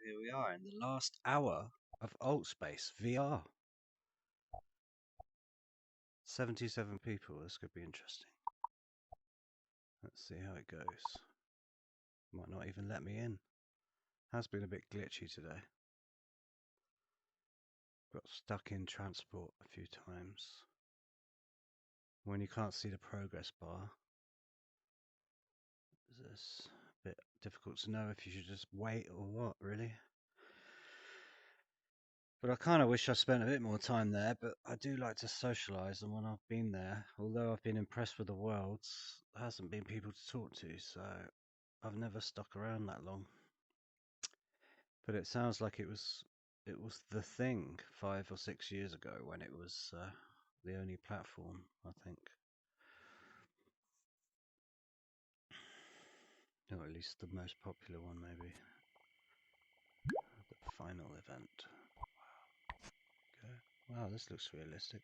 Here we are in the last hour of Alt Space VR. 77 people. This could be interesting. Let's see how it goes. Might not even let me in. Has been a bit glitchy today. Got stuck in transport a few times. When you can't see the progress bar, it's a bit difficult to know if you should just wait or what, really. But I kind of wish I spent a bit more time there, but I do like to socialise, and when I've been there, although I've been impressed with the worlds, there hasn't been people to talk to, so I've never stuck around that long. But it sounds like it was the thing 5 or 6 years ago when it was the only platform, I think. Or at least the most popular one, maybe. The final event. Okay. Wow, this looks realistic.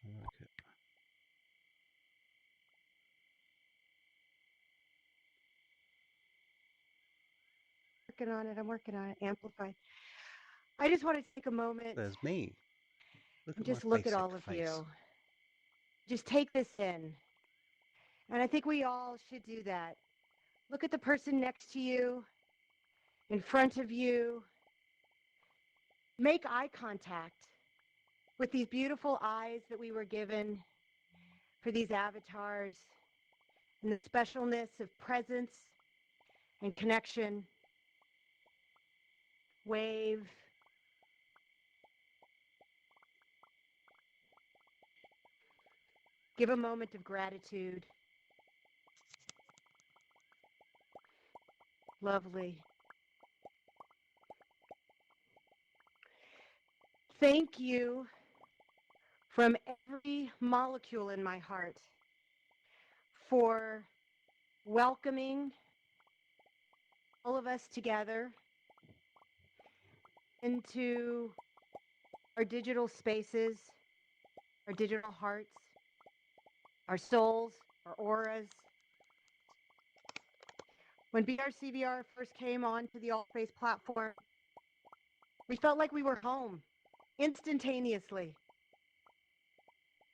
I like it. I'm working on it. Amplify. I just want to take a moment There's me. Look and at my just look at basic all of face. you. Just take this in. And I think we all should do that. Look at the person next to you, in front of you. Make eye contact with these beautiful eyes that we were given for these avatars and the specialness of presence and connection. Wave. Give a moment of gratitude. Lovely. Thank you from every molecule in my heart for welcoming all of us together into our digital spaces, our digital hearts, our souls, our auras. When BRCVR first came onto the AltSpace platform, we felt like we were home instantaneously.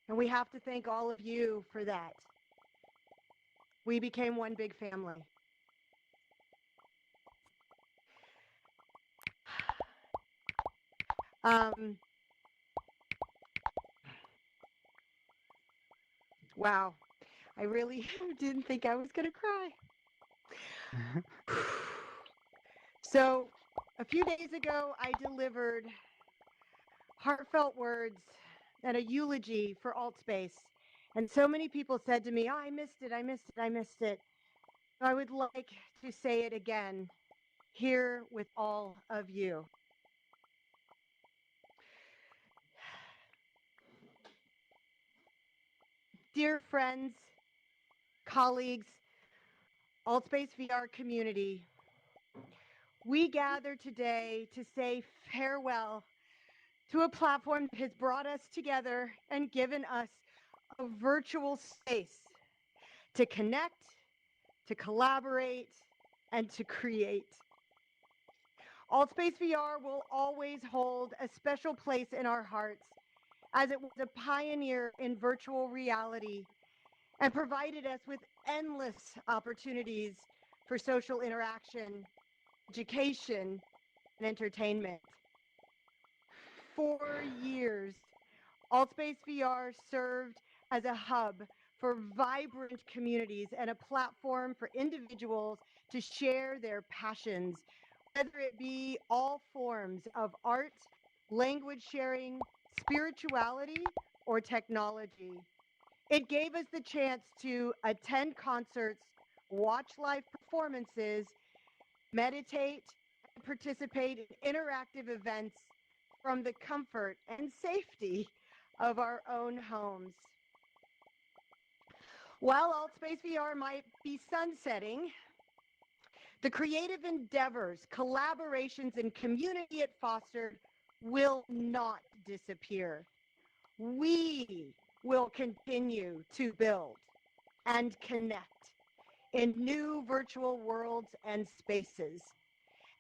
And we have to thank all of you for that. We became one big family. Wow, I really didn't think I was going to cry. So, a few days ago, I delivered heartfelt words and a eulogy for AltSpace. And so many people said to me, oh, I missed it, I missed it, I missed it. I would like to say it again here with all of you. Dear friends, colleagues, AltSpace VR community, we gather today to say farewell to a platform that has brought us together and given us a virtual space to connect, to collaborate, and to create. AltSpace VR will always hold a special place in our hearts as it was a pioneer in virtual reality and provided us with endless opportunities for social interaction, education, and entertainment. For years, AltSpace VR served as a hub for vibrant communities and a platform for individuals to share their passions, whether it be all forms of art, language sharing, spirituality, or technology. It gave us the chance to attend concerts, watch live performances, meditate, and participate in interactive events from the comfort and safety of our own homes. While AltSpace VR might be sunsetting, the creative endeavors, collaborations, and community it fostered will not disappear. We will continue to build and connect in new virtual worlds and spaces,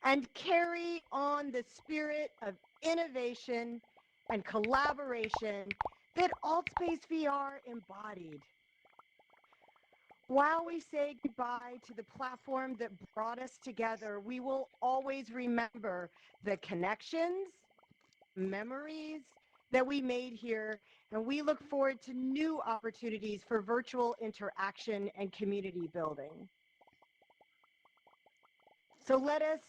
and carry on the spirit of innovation and collaboration that AltSpace VR embodied. While we say goodbye to the platform that brought us together, we will always remember the connections, memories that we made here, and we look forward to new opportunities for virtual interaction and community building. So let us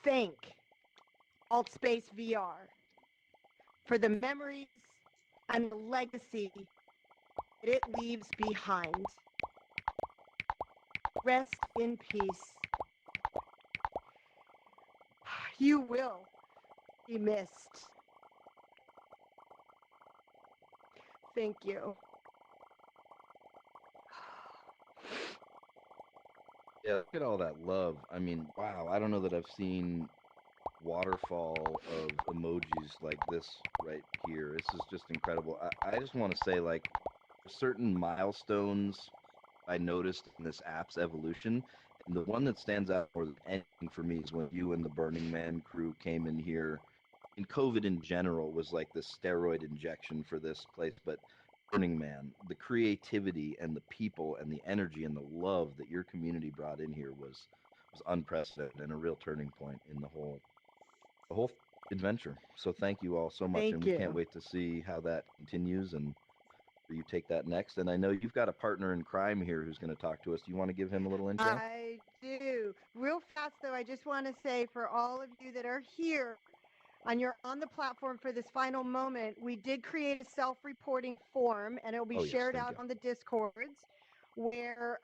thank AltSpace VR for the memories and the legacy that it leaves behind. Rest in peace. You will be missed. Thank you. Yeah, look at all that love. I mean, wow, I don't know that I've seen waterfall of emojis like this right here. This is just incredible. I just want to say, like, certain milestones I noticed in this app's evolution. And the one that stands out more than anything for me is when you and the Burning Man crew came in here. And COVID in general was like the steroid injection for this place, but Burning Man, the creativity and the people and the energy and the love that your community brought in here was unprecedented and a real turning point in the whole adventure. So thank you all so much, and Thank we can't you. wait to see how that continues and where you take that next. And I know you've got a partner in crime here who's going to talk to us. Do you want to give him a little intro? I do. Real fast, though, I just want to say for all of you that are here and you're on the platform for this final moment, we did create a self-reporting form, and it'll be Oh yes, shared thank out you. on the Discords, where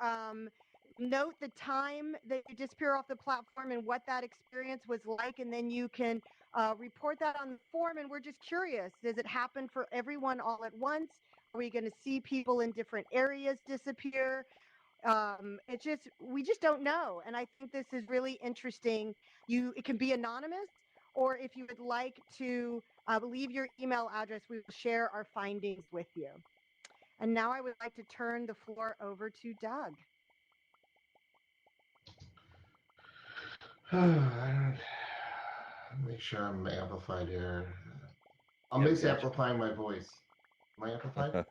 note the time that you disappear off the platform and what that experience was like, and then you can report that on the form. And we're just curious: does it happen for everyone all at once? Are we going to see people in different areas disappear? It's just we just don't know, and I think this is really interesting. It can be anonymous, or if you would like to leave your email address, we will share our findings with you. And now I would like to turn the floor over to Doug. Make sure I'm amplified here. I'll Yep, miss gotcha. amplifying my voice. Am I amplified?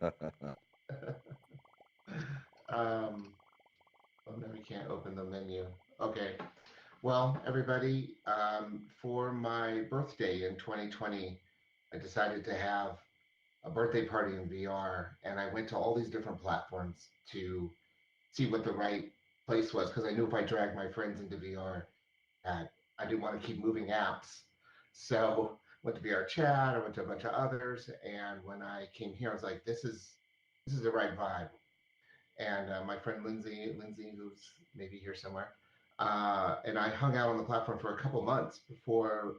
Oh, no, we can't open the menu. Okay. Well, everybody, for my birthday in 2020, I decided to have a birthday party in VR, and I went to all these different platforms to see what the right place was because I knew if I dragged my friends into VR, that I didn't want to keep moving apps. So went to VR Chat, I went to a bunch of others, and when I came here, I was like, this is the right vibe. And my friend Lindsay, who's maybe here somewhere, and I hung out on the platform for a couple months before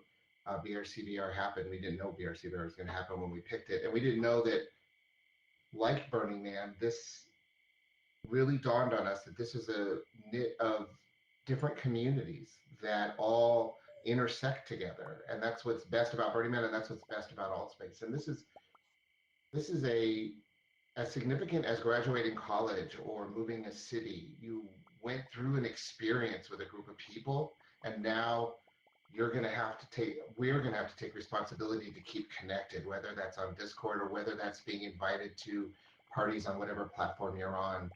BRCVR happened. We didn't know BRCVR was going to happen when we picked it, and we didn't know that, like Burning Man, this really dawned on us that this is a knit of different communities that all intersect together, and that's what's best about Burning Man, and that's what's best about AltSpace. And this is a as significant as graduating college or moving a city. You went through an experience with a group of people, and now we're going to have to take responsibility to keep connected, whether that's on Discord or whether that's being invited to parties on whatever platform you're on.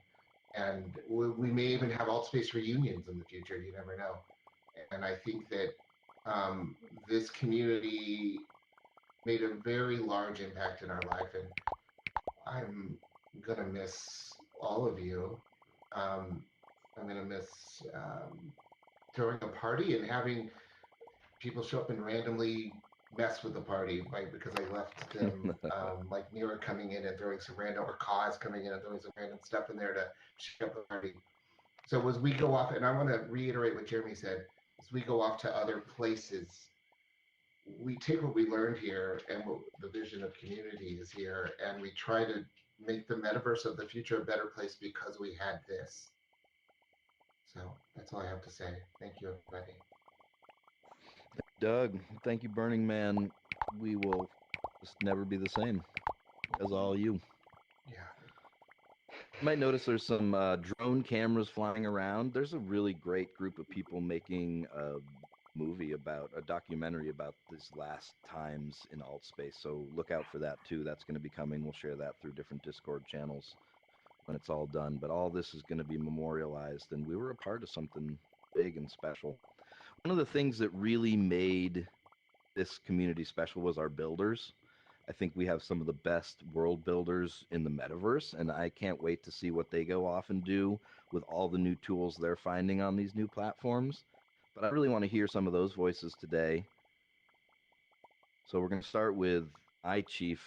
And we may even have AltSpace reunions in the future. You never know. And I think that this community made a very large impact in our life, and I'm gonna miss all of you. I'm gonna miss throwing a party and having people show up and randomly mess with the party, like because I left them, like Mira coming in and throwing some random, or Cause coming in and throwing some random stuff in there to shake up the party. So as we go off, and I want to reiterate what Jeremy said, as we go off to other places, we take what we learned here and what the vision of community is here, and we try to make the metaverse of the future a better place because we had this. So that's all I have to say. Thank you, everybody. Doug, thank you, Burning Man. We will just never be the same as all you. Yeah. You might notice there's some drone cameras flying around. There's a really great group of people making a movie about a documentary about these last times in alt space. So look out for that too. That's going to be coming. We'll share that through different Discord channels when it's all done. But all this is going to be memorialized, and we were a part of something big and special. One of the things that really made this community special was our builders. I think we have some of the best world builders in the metaverse, and I can't wait to see what they go off and do with all the new tools they're finding on these new platforms. But I really want to hear some of those voices today. So we're going to start with iChief,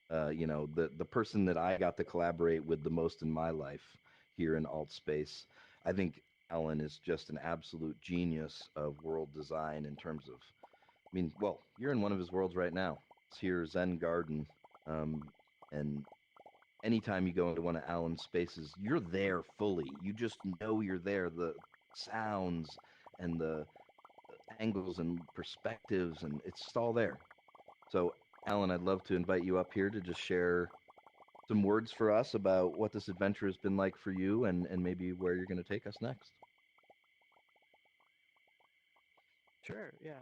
the person that I got to collaborate with the most in my life here in alt space. I think Alan is just an absolute genius of world design in terms of, I mean, well, you're in one of his worlds right now. It's here, Zen Garden. And anytime you go into one of Alan's spaces, you're there fully. You just know you're there. The sounds and the angles and perspectives, and it's just all there. So, Alan, I'd love to invite you up here to just share some words for us about what this adventure has been like for you and maybe where you're going to take us next. Sure, yeah.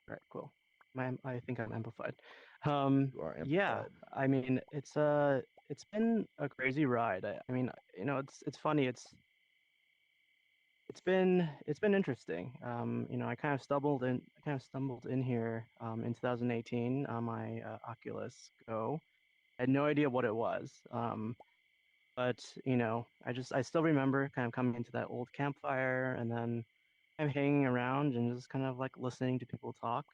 All right, cool. I think I'm amplified. You are Yeah, amplified. I mean, it's been a crazy ride. I mean, it's funny. It's been interesting. I kind of stumbled in here in 2018 on my Oculus Go. I had no idea what it was. But I still remember kind of coming into that old campfire and then kind of hanging around and just kind of like listening to people talk.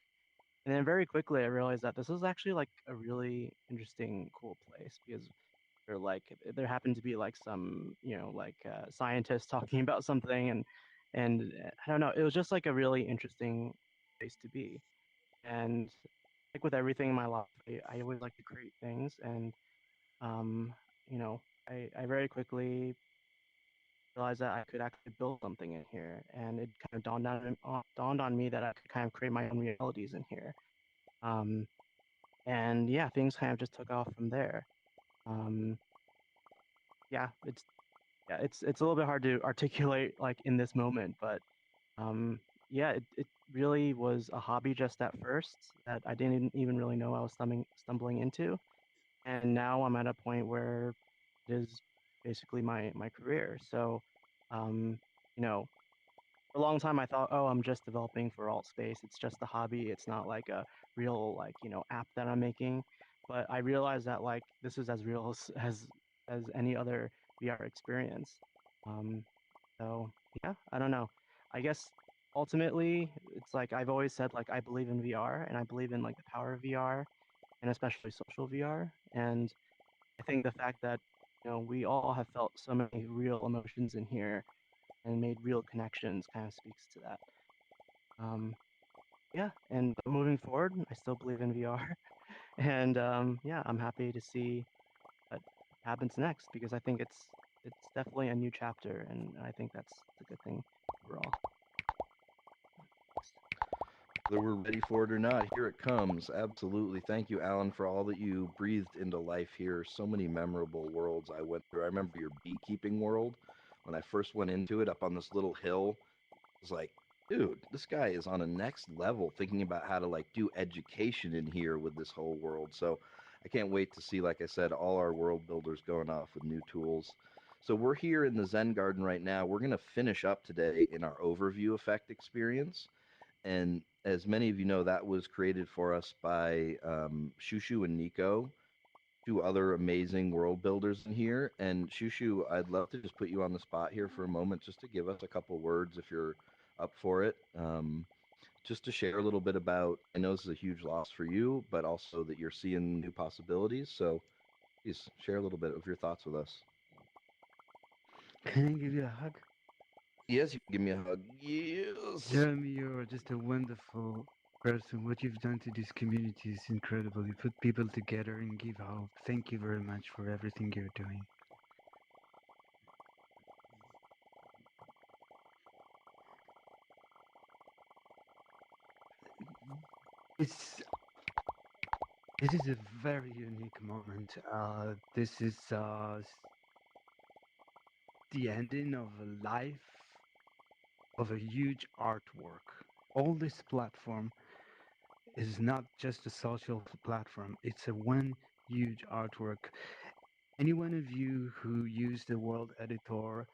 And then very quickly I realized that this was actually like a really interesting, cool place because there happened to be like some, scientists talking about something and I don't know, it was just like a really interesting place to be. And like with everything in my life, I always like to create things and um, you know, I very quickly realized that I could actually build something in here, and it kind of dawned on me that I could kind of create my own realities in here. Um, and yeah, things kind of just took off from there. Um, yeah, it's a little bit hard to articulate like in this moment, but um, yeah, it really was a hobby just at first that I didn't even really know I was stumbling into, and now I'm at a point where it is basically my career. So, um, you know, for a long time I thought, oh, I'm just developing for alt space. It's just a hobby. It's not like a real like app that I'm making. But I realized that like this is as real as any other VR experience. Um, so yeah, I don't know. I guess ultimately it's like I've always said like I believe in VR and I believe in like the power of VR and especially social VR. And I think the fact that we all have felt so many real emotions in here and made real connections kind of speaks to that. Yeah, and moving forward, I still believe in VR, and yeah, I'm happy to see what happens next because I think it's definitely a new chapter, and I think that's a good thing overall. Whether we're ready for it or not, here it comes. Absolutely. Thank you, Alan, for all that you breathed into life here. So many memorable worlds I went through. I remember your beekeeping world when I first went into it up on this little hill. I was like, dude, this guy is on a next level thinking about how to like do education in here with this whole world. So I can't wait to see, like I said, all our world builders going off with new tools. So we're here in the Zen Garden right now. We're going to finish up today in our overview effect experience. And as many of you know, that was created for us by Shushu and Nico, two other amazing world builders in here. And Shushu, I'd love to just put you on the spot here for a moment, just to give us a couple words if you're up for it. Just to share a little bit about, I know this is a huge loss for you, but also that you're seeing new possibilities. So please share a little bit of your thoughts with us. Can I give you a hug? Yes, you can give me a hug. Yes. Jeremy, you're just a wonderful person. What you've done to this community is incredible. You put people together and give hope. Thank you very much for everything you're doing. It's This is a very unique moment. This is the ending of a life of a huge artwork. All this platform is not just a social platform, it's a one huge artwork. Any one of you who used the World Editor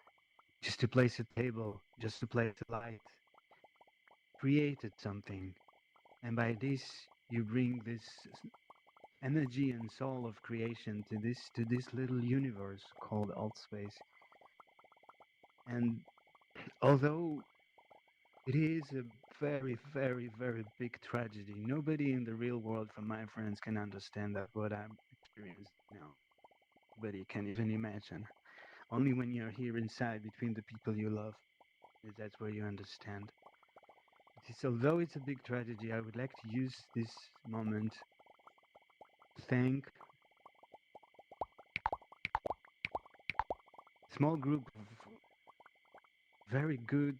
just to place a table, just to place a light, created something. And by this, you bring this energy and soul of creation to this little universe called Altspace. And although it is a very, very, very big tragedy, nobody in the real world from my friends can understand that what I'm experiencing now. Nobody can even imagine. Only when you're here inside between the people you love, that's where you understand. Although it's a big tragedy, I would like to use this moment to thank a small group of very good,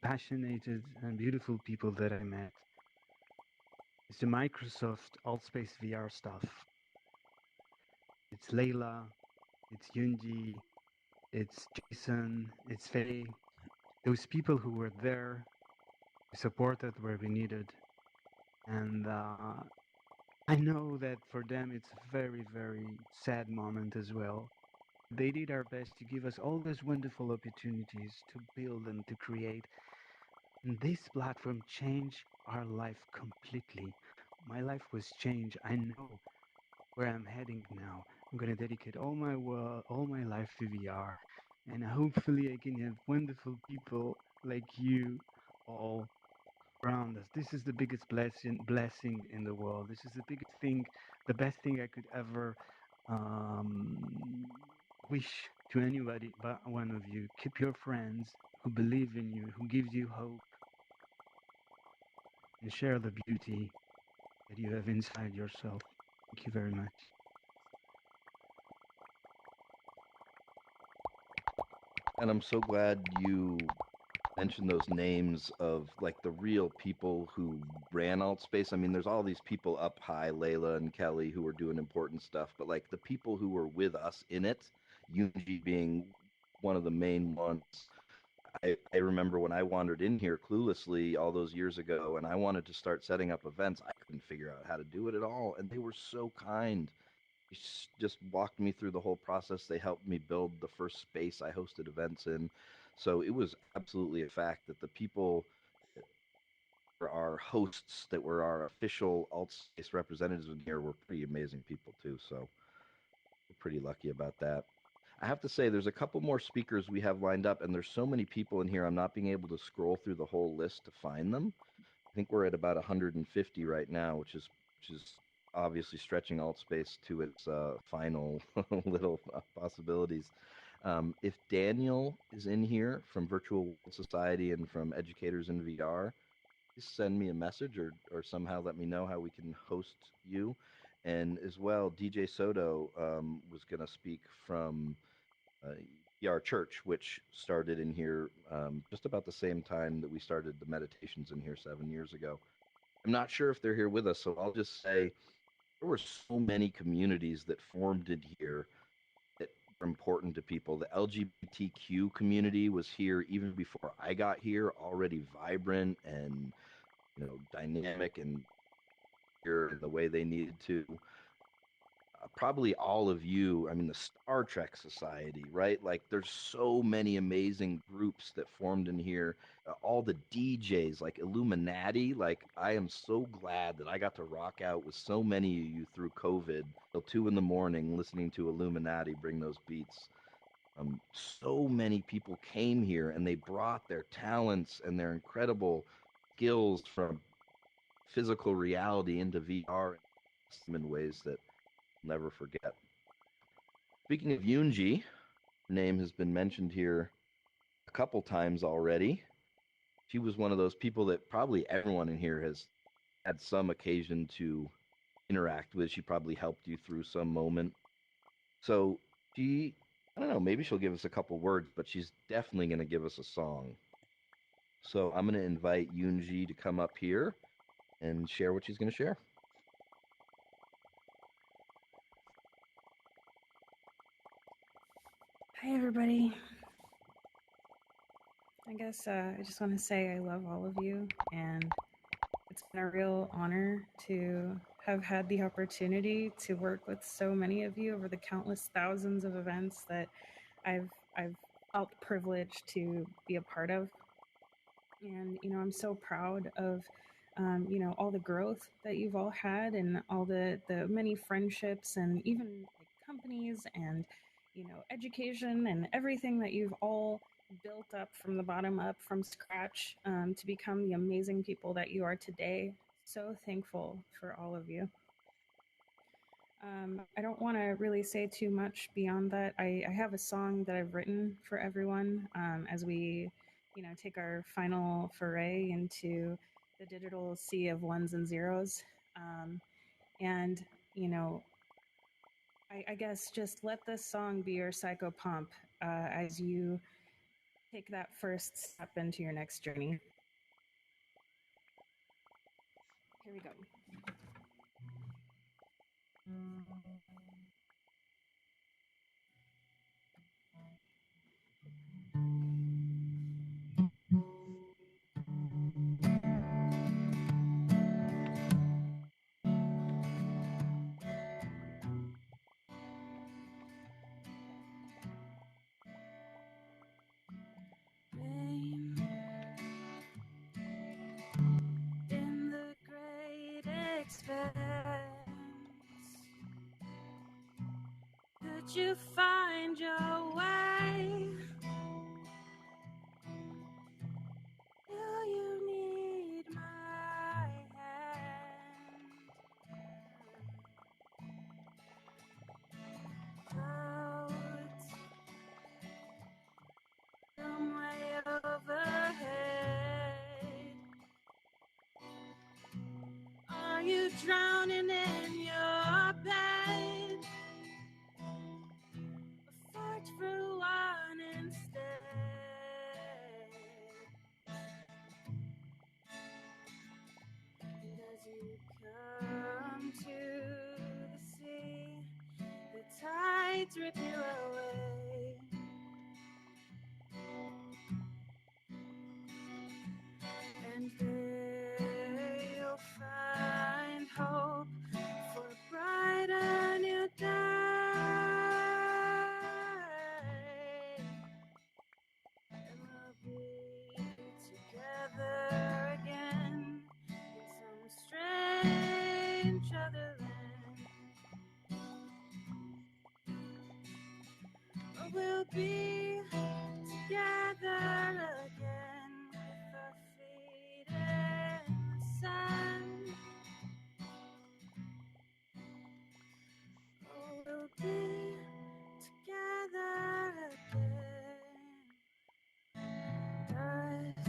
passionate, and beautiful people that I met. It's the Microsoft Altspace VR stuff. It's Layla, it's Yunji, it's Jason, it's Faye. Those people who were there, who supported where we needed. And I know that for them it's a very, very sad moment as well. They did our best to give us all those wonderful opportunities to build and to create. And this platform changed our life completely. My life was changed. I know where I'm heading now. I'm going to dedicate all my life to VR. And hopefully I can have wonderful people like you all around us. This is the biggest blessing in the world. This is the biggest thing, the best thing I could ever wish to anybody but one of you. Keep your friends who believe in you, who gives you hope, and share the beauty that you have inside yourself. Thank you very much. And I'm so glad you mentioned those names of like the real people who ran Altspace. I mean, there's all these people up high, Layla and Kelly, who were doing important stuff, but like the people who were with us in it, Unity being one of the main ones. I remember when I wandered in here cluelessly all those years ago and I wanted to start setting up events, I couldn't figure out how to do it at all. And they were so kind. Just walked me through the whole process. They helped me build the first space I hosted events in. So it was absolutely a fact that the people that were our hosts, that were our official alt space representatives in here, were pretty amazing people too. So we're pretty lucky about that. I have to say, there's a couple more speakers we have lined up, and there's so many people in here, I'm not being able to scroll through the whole list to find them. I think we're at about 150 right now, which is obviously stretching Altspace to its final little possibilities. If Daniel is in here from Virtual World Society and from Educators in VR, please send me a message or somehow let me know how we can host you. And as well, DJ Soto was going to speak from VR Church, which started in here just about the same time that we started the meditations in here 7 years ago. I'm not sure if they're here with us, so I'll just say there were so many communities that formed in here that were important to people. The LGBTQ community was here even before I got here, already vibrant and dynamic and here in the way they needed to. Probably all of you, I mean, the Star Trek Society, right? Like, there's so many amazing groups that formed in here. All the DJs, like Illuminati, like, I am so glad that I got to rock out with so many of you through COVID till 2 in the morning listening to Illuminati bring those beats. So many people came here and they brought their talents and their incredible skills from physical reality into VR in ways that I'll never forget. Speaking of Yoonji, her name has been mentioned here a couple times already. She was one of those people that probably everyone in here has had some occasion to interact with. She probably helped you through some moment. So I don't know, maybe she'll give us a couple words, but she's definitely going to give us a song. So I'm going to invite Yoonji to come up here and share what she's going to share. Hi, everybody. I guess I just want to say I love all of you, and it's been a real honor to have had the opportunity to work with so many of you over the countless thousands of events that I've felt privileged to be a part of. And I'm so proud of all the growth that you've all had, and all the many friendships, and even like companies, and education, and everything that you've all built up from the bottom up, from scratch, to become the amazing people that you are today. So thankful for all of you. I don't want to really say too much beyond that. I have a song that I've written for everyone, as we take our final foray into the digital sea of ones and zeros. And I guess just let this song be your psycho pump as you take that first step into your next journey. Here we go. In the great expanse, could you find your way? Do you need my hand? Clouds from way overhead. Are you drowning in your bed? Fight for one instead. And as you come to the sea, the tides rip you away. And there you'll find hope for a brighter new day. And we'll be together again in some strange other land. We'll be together again with our feet in the sand. Oh, we'll be together again. Dust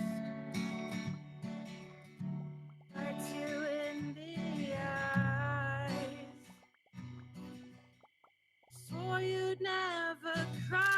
bites you in the eyes. Swore you'd never cry.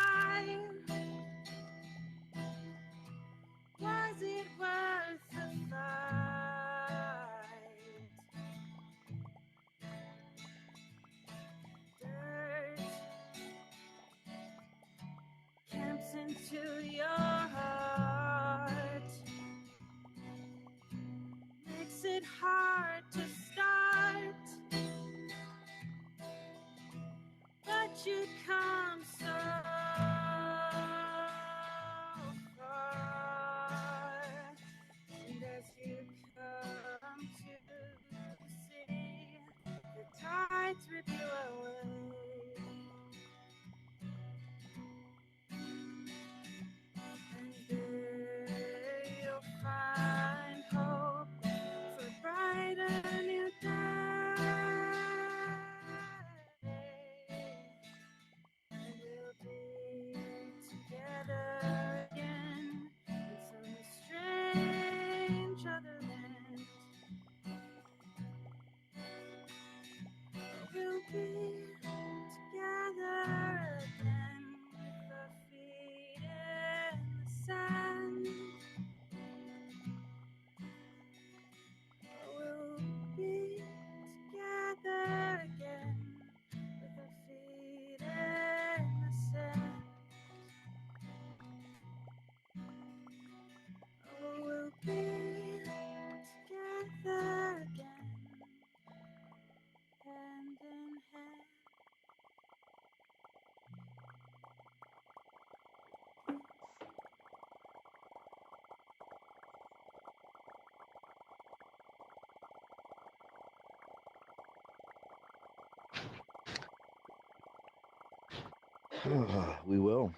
We will.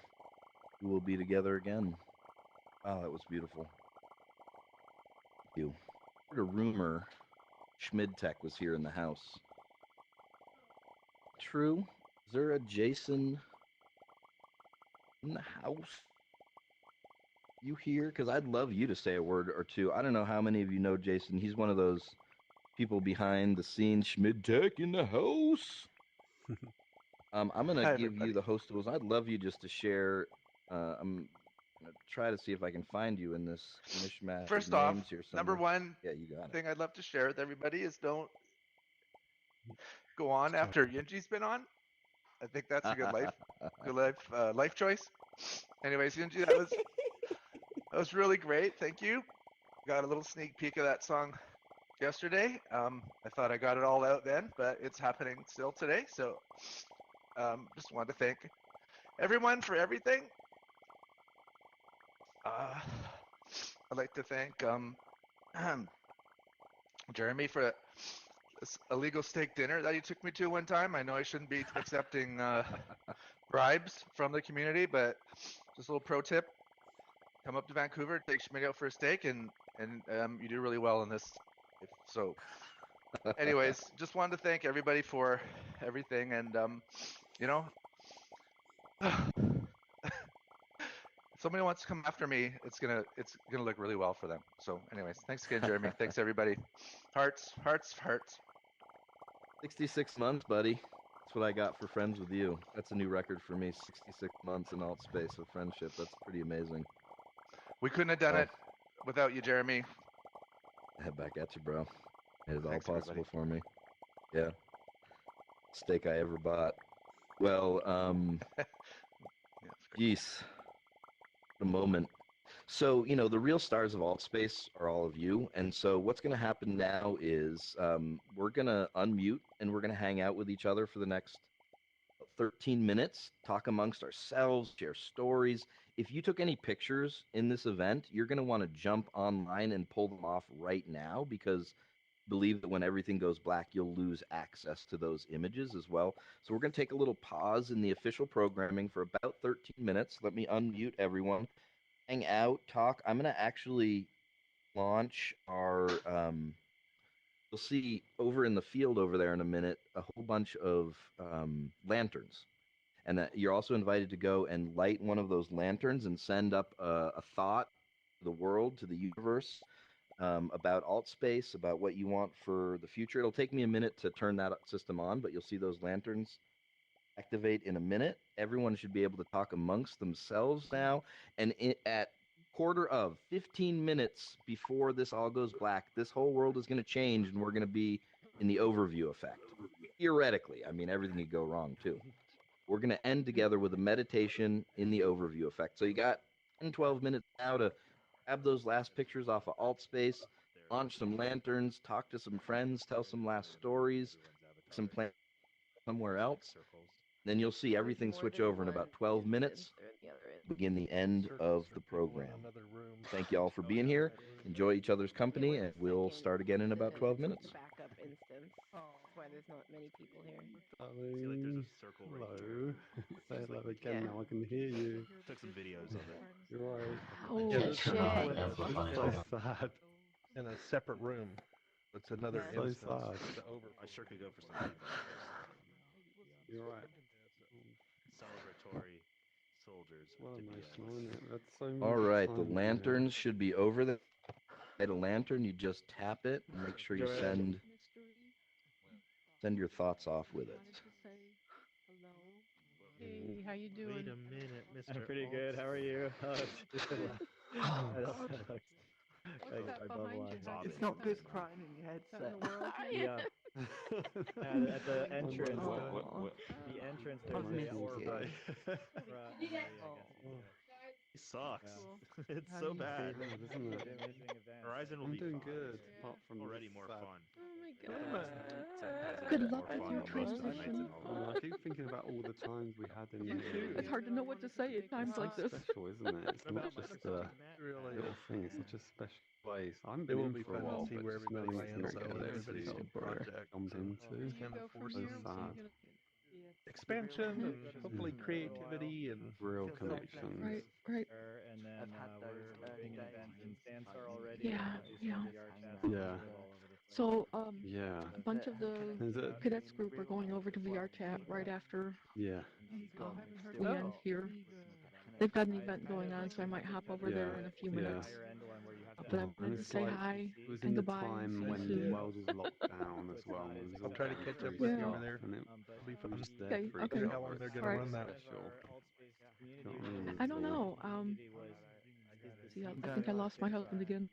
We will be together again. Wow, that was beautiful. Thank you. I heard a rumor Schmidtech was here in the house. True? Is there a Jason in the house? You here? Because I'd love you to say a word or two. I don't know how many of you know Jason. He's one of those people behind the scenes. Schmidtech in the house. I'm going to give you the hostables. I'd love you just to share. I'm going to try to see if I can find you in this mishmash First of off, names here somewhere. number one Yeah, you got it. thing I'd love to share with everybody is don't go on after Yunji's been on. I think that's a good life choice. Anyways, Yunji, that was really great. Thank you. Got a little sneak peek of that song yesterday. I thought I got it all out then, but it's happening still today. So just wanted to thank everyone for everything. I'd like to thank Jeremy for this illegal steak dinner that he took me to one time. I know I shouldn't be accepting bribes from the community, but just a little pro tip: come up to Vancouver, take Schmidt out for a steak, and you do really well in this. So, anyways, just wanted to thank everybody for everything, and you know, if somebody wants to come after me, it's gonna look really well for them. So, anyways, thanks again, Jeremy. Thanks everybody. Hearts, hearts, hearts. 66 months, buddy. That's what I got for friends with you. That's a new record for me. 66 months in alt space of friendship. That's pretty amazing. We couldn't have done it without you, Jeremy. Head back at you, bro. It is all Thanks, possible everybody. for me. Yeah. Steak I ever bought. Well, Yeah, geez. What a moment. So, the real stars of alt space are all of you. And so what's going to happen now is we're going to unmute and we're going to hang out with each other for the next 13 minutes, talk amongst ourselves, share stories. If you took any pictures in this event, you're going to want to jump online and pull them off right now, because believe that when everything goes black, you'll lose access to those images as well. So we're going to take a little pause in the official programming for about 13 minutes. Let me unmute everyone, hang out, talk. I'm going to actually launch our you'll see over in the field over there in a minute a whole bunch of lanterns, and that you're also invited to go and light one of those lanterns and send up a thought to the world, to the universe, about alt space, about what you want for the future. It'll take me a minute to turn that system on, but you'll see those lanterns activate in a minute. Everyone should be able to talk amongst themselves now, and at 15 minutes before this all goes black, this whole world is going to change, and we're going to be in the overview effect. Theoretically, I mean, everything could go wrong too. We're going to end together with a meditation in the overview effect. So you got 10, 12 minutes now to grab those last pictures off of alt space, launch some lanterns, talk to some friends, tell some last stories, some plans somewhere else. Then you'll see everything switch over in about 12 minutes. Begin the end of the program. Thank you all for being here. Enjoy each other's company, and we'll start again in about 12 minutes. Backup instance. That's why there's not many people here. Darling, hello. Say hello again now. I can hear you. Took some videos of it. You're right. Oh, Yeah, shit. It's so sad. In a separate room. It's another So instance. sad. I sure could go for some feedback. You're right. Celebratory soldiers. Well, emotional, isn't it? That's so much All right, the time, lanterns should be over there. Light a lantern, you just tap it and make sure you send your thoughts off with it. Hey, how you doing? Wait a minute, Mr. I'm pretty good. How are you? It's not good crying in your headset. Yeah. At the entrance, the entrance, there's a orb. He sucks. It's so bad. Horizon will be doing fine. good. Apart from Already more fun. Oh my god. Good luck with your transition. I keep thinking about all the times we had in the It's hard to know what to say at times like this. Special, isn't it? It's not just a little thing. It's such a special place. I haven't been in for a while, but just knowing it's not going to be a project jumped into. Can you go from So here? sad. expansion and hopefully creativity and real connections. Right. And then we're doing an event in Sansar already. Yeah, yeah. Yeah. So, Yeah. a bunch of the cadets group are going over to VR chat right after Yeah. we end here. They've got an event going on, so I might hop over there in a few minutes. But I And wanted to it's say like, hi it was and in the goodbye. time See you when the soon. world was locked down as well. And it was all I'll try to going catch up through with you Yeah. over there. stuff, and It'll be I fun. was just there Okay, for each okay. Wonder how long other. they're It's gonna Alright. run that. special. You know what I mean? I don't It's all- know. See, I think I lost my husband again.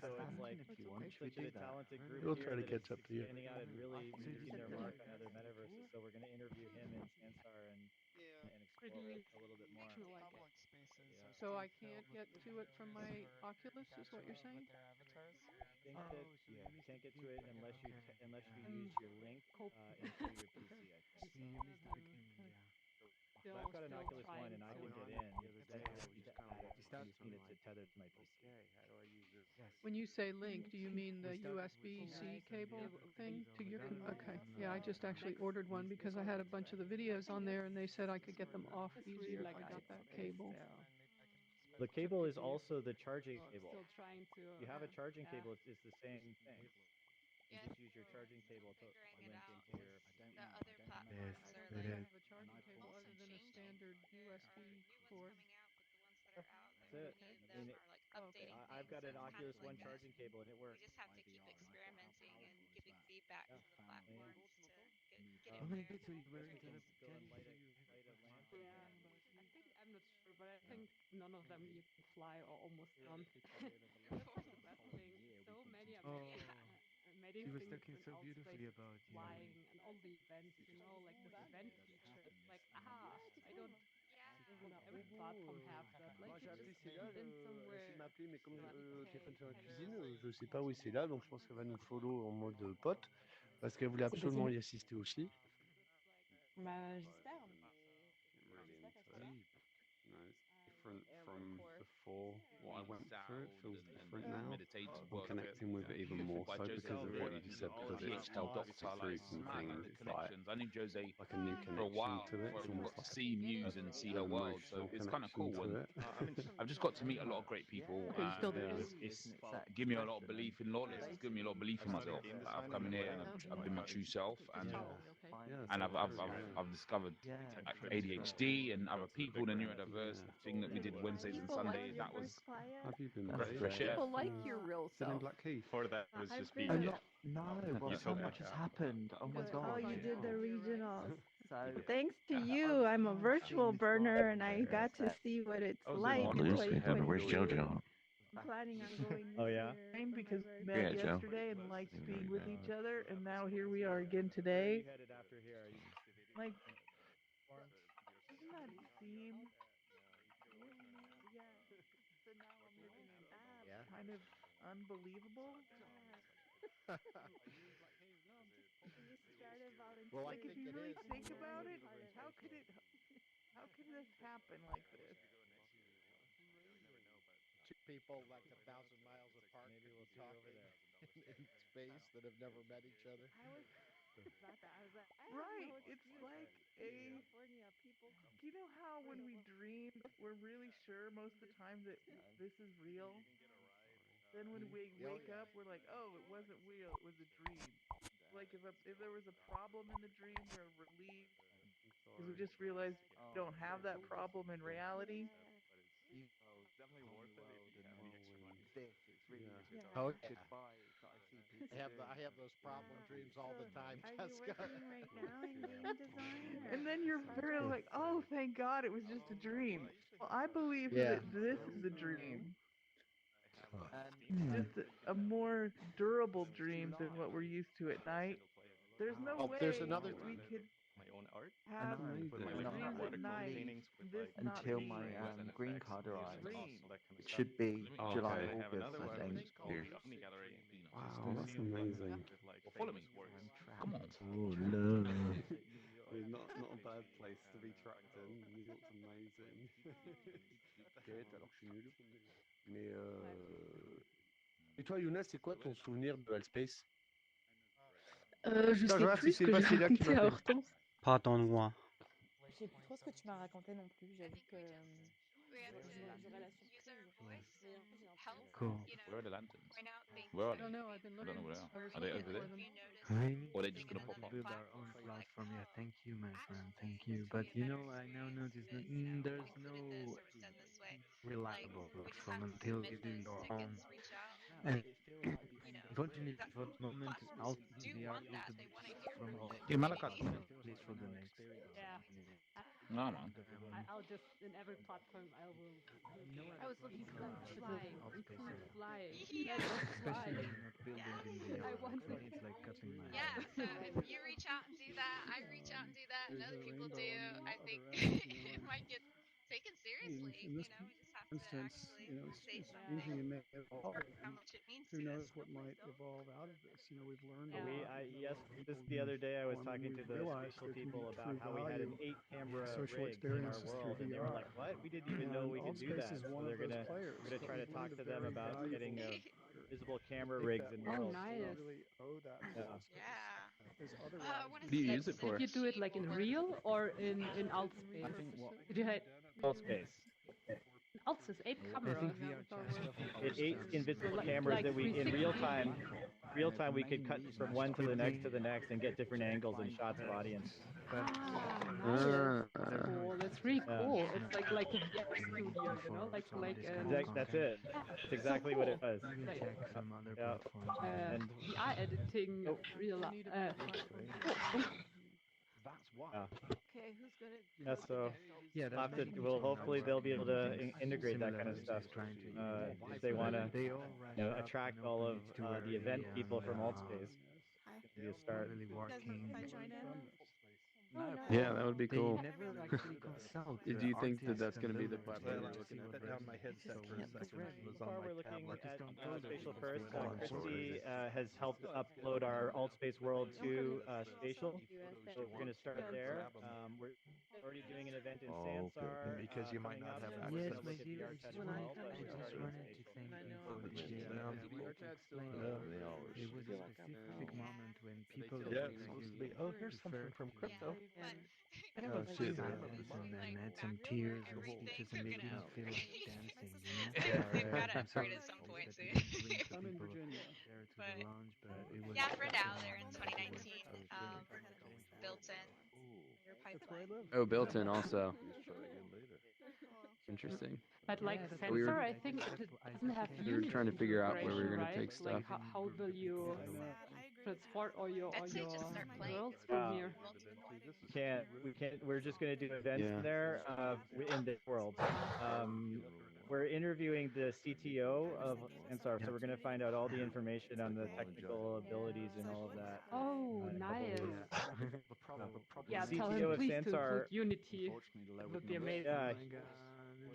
So it's like if you want, such a talented group We'll here try to that catch is up to you. standing out and really making their mark on other metaverses. So we're going to interview him in Sansar and explore a little bit more. So I can't get to it from my Oculus, is what you're saying? I think that you can't get to it unless you use your link into your PC. I think. So I've got an Oculus One and I can get in. But I just need to add it. I just need it to tether to my PC. When you say link, do you mean the USB-C cable thing to your? Okay, yeah, I just actually ordered one because I had a bunch of the videos on there and they said I could get them off easier if I got that cable. The cable is also the charging cable. You have a charging cable. It's the same thing. You just use your charging cable to link into your. Yes, I it don't is. have a charging cable other than a standard USB cord. That's it. I mean, I've got an Oculus One charging cable and it works. Oh my God, so you were Go into and the light a lamp. I think I'm not sure, but I think none of them you can fly or almost none. That's like the best thing. So many amazing, she was things talking in so all beautifully spaces about flying and all the events, like this event feature. It's like, I don't never thought from half that. Like Moi, you j'ai appelé, just c'est là. been somewhere. Essayé de m'appeler, mais comme au téléphone sur la cuisine, je sais pas où c'est là, donc je pense qu'elle va nous follow en mode pote, parce qu'elle voulait absolument y assister aussi. Mais j'espère. Really into it. No, it's different from before. What I went through, it feels different now. I'm connecting with it even more so because of what you just said, because it's helped to through some things. It's like a new connection to it. It's almost like an emotional connection to it. I've just got to meet a lot of great people. It's given me a lot of belief in Lord. It's given me a lot of belief in myself. I've come in here and I've been my true self, and I've discovered ADHD and other people, the neurodiverse thing that we did Wednesdays and Sundays. That was Have you been breath of fresh air. People like your real Still in self. Blackheath? Or that was just me. No, well, so much has happened. Oh my god. Oh, you did the regionals. So Thanks to you, I'm a virtual burner and I got to see what it's like in 2020. Where's JoJo? I'm planning on going this Oh yeah. year. Because we Yeah, met Joe. yesterday and liked being with each other, and now here we are again today. Headed after here. Like, doesn't that seem kind of unbelievable? Well, I Like, if think you it really is. think about it, how could this happen like this? Two people like 1,000 miles apart, Maybe we'll see talking over there. in space that have never met each other. Right, it's like you know how when we dream, we're really sure most of the time that this is real? Then when we wake up, we're like, oh, it wasn't real, it was a dream. Like if there was a problem in the dream, we're relieved because we just realized we don't have that problem in reality. Definitely worth it if you have the extra money. this is really Oh, yeah. goodbye that I see people. I have those problem dreams all the time, Are you Jessica. working right now in game design? And then you're very like, oh, thank God it was just a dream. Well, I believe Yeah. that this is a dream. And Just a more durable dream than what we're used to at night. There's no Oh, way there's another that we could My own art. have Put my and like I'm not dreams at night. paintings with This like not until be my and green effects card and arrives. music, all that kind of It stuff. should be Oh, July, okay. I have August, another I one think. which is called Here. Omni Gallery. Wow, that's amazing. With like Well, follow me. famous works. Come on. Oh, love. It's not a bad place to be tracked in. New York's amazing. Peut-être, alors je suis nul. Mais et toi, Younes, c'est quoi ton souvenir de Allspace? Je Attends, je sais vois si plus ce c'est que pas j'ai celui-là que tu raconté m'as à fait. Hortense. Pardon-moi. Je sais plus trop ce que tu m'as raconté non plus. J'avoue que j'aurais la surprise. Cool. Where are the lanterns? Where are I they? don't know. I've been I don't looking. know where they I was are. Are they looking over for there? them. I need Or are they to just gonna pop up? build our own platform. Yeah, thank you, my friend. Thank you. But you know, I now notice that there's no reliable platform until you do your own. And unfortunately, for the moment, Ultimate VR is the best from all, Yeah, Malachi. at least for the next. Yeah. No, man. I'll just in every platform I will. I was looking for that Flying, Outspace include area. flying. Yeah. Just fly. Especially not building in VR. I want For it. me, it's like cutting my Yeah, hair. so if you reach out and do that, I reach out and do that, and other people do, I think it might get taken seriously. In this We just have to instance, actually say it's something anything that may evolve. how much it means Who to us. knows what might evolve out of this? We've learned a Yeah. lot. The other day I was talking to We've the realized spatial there can be people about true how we had an value 8-camera social rig in our experiences through world, and they were like, VR. "What? We didn't even know And we could do Altspace that." is So one of we're those gonna players. we're gonna try to We've talk learned to a them very about getting valuable visible camera take rigs that in from worlds. us. Nice. We really owe that to Yeah. Altspace. Because I otherwise, want to What do you say use it for? it's Did you do it like in real or in Altspace? I think Did you have Altspace. Altspace 8 I camera? think VR chat stuff It is 8 invisible cameras that we in real time. Real time, we could cut from one to the next and get different angles and shots of audience. Ah, nice. That's cool. That's really cool. It's like a VR studio, That's it. That's exactly what it was. Even Like, check some other Yeah. platforms. And VR editing, real. yeah. Okay, who's gonna? Yeah, so Yeah, we'll, there's many well, people hopefully now they'll be able to doing integrate that similar kind of stuff things, trying to if they want to they all rush up attract and all open of it too the early event people and, from Altspace. Hi. Be a start. really working. Oh, nice. Yeah, that would be They cool. never actually consult Do you think that artists that's going and to be the builders. platform They you're just see looking what at? down my headset for a second. So far, we're looking at Don't go there Spatial because first. they're Christy has helped upload our Altspace World to Spatial. So we're going to start there. We're already doing an event in Sansar. Because you might coming not up, have and access. we're Yes, going to my look at dear, VR I chat just as wanted, well, but we're starting in to Spatial. thank you for the explain. hours. It was a specific moment when people Yeah, like it's supposed to you be, oh, here's something referred from to crypto. there Oh, was shit. silence and had some tears and speeches and they didn't feel like dancing, They've got to I'm upgrade sorry at some point that we soon. didn't bring the I'm in people Virginia. there to But the lounge, but it was yeah, a for special now they're in moment. It was 2019. Built in your That's where I pipeline. live. Oh, built in also. Cool. Interesting. But like Yeah, we were- sensor, I think it doesn't have We were Unity trying to figure out where we were integration, going to right? take stuff. Like how will you transport all your I'd say just start playing. worlds from here? We can't. We're just going to do events Yeah. there in the world. We're interviewing the CTO of Sansar, so we're going to find out all the information on the technical abilities and all of that. Oh, in a couple nice. weeks. Yeah, The tell CTO him of please to Sansar. include Unity. It would be amazing. Yeah,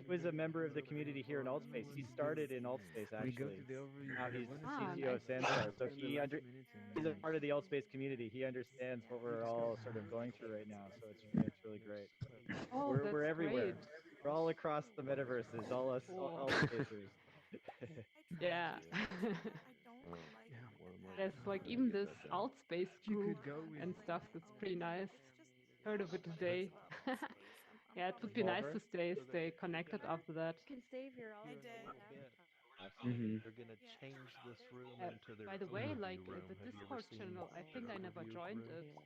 he was a member of the community here in Altspace. He started in Altspace We go actually. to the overview. Now he's Ah, CTO of nice. Sansar, so he's a part of the Altspace community. He understands what we're all sort of going through right now, so it's really great. Oh, we're that's everywhere. great. We're all across the metaverses, all us, all spacers. Yeah. There's like even this Altspace group and stuff that's pretty nice. Heard of it today. Yeah, it would be nice to stay connected after that. You can save your all. Mhm. They're gonna change this room into their By the way, overview like room. the Have you ever Discord seen channel, I think I their never overview joined room? it.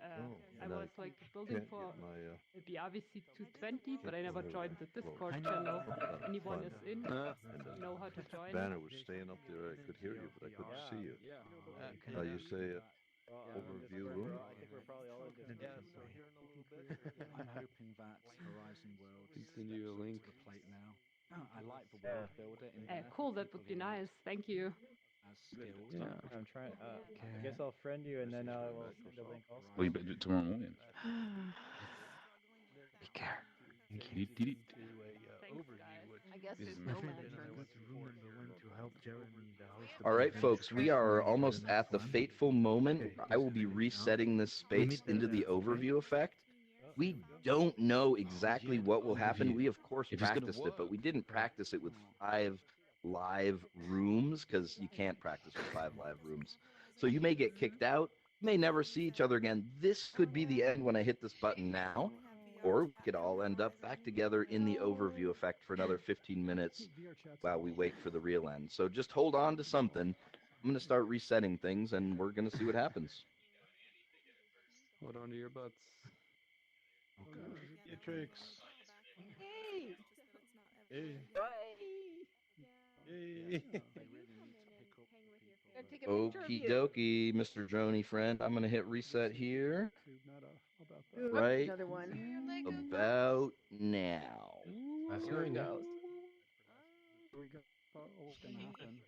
I and I was like building can't for get my the BRVC 220, but I Get never my, joined the clothes. Discord I channel. couldn't If anyone find is it. in, And know how to join. banner was staying up there. I could hear you, but I couldn't see you. You say it. Overview room. I think we're probably all in Discord. Yeah, so here in a little bit. I'm hoping that Horizon World Can send you a link. to the plate now. I like the world builder in there. Cool, that would be nice. Thank you. As skills. Yeah. I'm trying. I guess I'll friend you, and then I will send a link also. Well, you better do it tomorrow morning. Take care. Thank you. To a overview, which I guess This it's is no my man friend. turn. Good to remember when to help Jeremy, the host of All the right, event, folks, we are almost the next at the one. fateful moment. Okay, I will be resetting this space into the overview effect. We don't know exactly what will happen. We, of course, If it's gonna practiced it, but work. we didn't practice it with 5 live rooms because you can't practice with 5 live rooms. So you may get kicked out. may never see each other again. This could be the end when I hit this button now, or we could all end up back together in the overview effect for another 15 minutes while we wait for the real end. So just hold on to something. I'm going to start resetting things, and we're going to see what happens. Hold on to your butts. Okay. Matrix. Hey. Hey. Hey. They really need to pick up the people. Take a picture of Okie you. dokie, Mr. Droney friend. I'm going to hit reset here. Right Another one. about now. Here it goes. Here we go. What's going to happen?